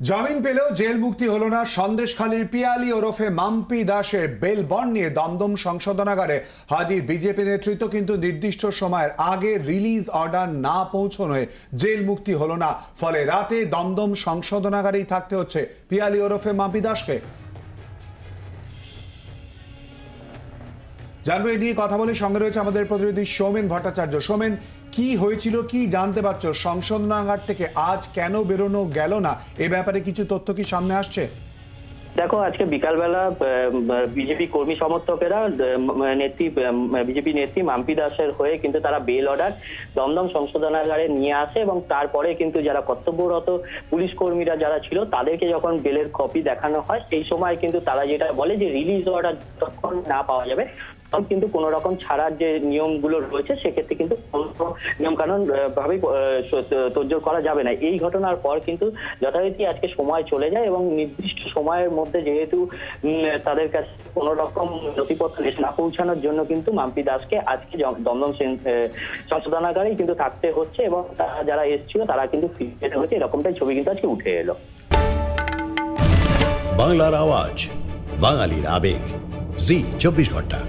জামিন পেলেও জেল মুক্তি হলো না সন্দেশখালীর পিয়ালি ওরফে মাম্পি দাসের বেল বন্ড নিয়ে দমদম সংশোধনাগারে হাজির বিজেপি নেতৃত্ব, কিন্তু নির্দিষ্ট সময়ের আগে রিলিজ অর্ডার না পৌঁছনোয় জেল মুক্তি হলো না। ফলে রাতে দমদম সংশোধনাগারেই থাকতে হচ্ছে পিয়ালি ওরফে মাম্পি দাসকে। জানবো এই নিয়ে কথা বলে, সঙ্গে রয়েছে আমাদের প্রতিনিধি সৌমেন ভট্টাচার্য। সৌমেন, কি হয়েছিল, কি জানতে পারছো? সংশোধনাগার থেকে আজ কেন বেরোনো গেল না, এ ব্যাপারে কিছু তথ্য কি সামনে আসছে? দেখো, আজকে বিকালবেলা বিজেপি কর্মী সমর্থকেরা বিজেপি নেত্রী মাম্পি দাসের হয়ে কিন্তু তারা বেল অর্ডার দমদম সংশোধনাগারে নিয়ে আসে এবং তারপরে কিন্তু যারা কর্তব্যরত পুলিশ কর্মীরা যারা ছিল তাদেরকে যখন বেলের কপি দেখানো হয়, সেই সময় কিন্তু তারা যেটা বলে যে রিলিজ অর্ডার যতক্ষণ না পাওয়া যাবে তখন কিন্তু কোন রকম ছাড়ার যে নিয়মগুলো রয়েছে সেক্ষেত্রে কিন্তু নিয়ম কানুন ভাবেই তোড়জোড় করা যাবে না। এই ঘটনার পর কিন্তু যথারীতি আজকে সময় চলে যায় এবং নির্দিষ্ট সময়ের মধ্যে যেহেতু তাদের কাছে কোন রকম নথিপত্র না পৌঁছানোর জন্য কিন্তু মাম্পি দাসকে আজকে দমদম সংশোধনাগারেই কিন্তু থাকতে হচ্ছে এবং তারা যারা এসেছিল তারা কিন্তু ফিরে যেতে হচ্ছে, এরকমটাই ছবি কিন্তু আজকে উঠে এলো। বাংলার আওয়াজ, বাঙালির আবেগ, জি 24 ঘন্টা।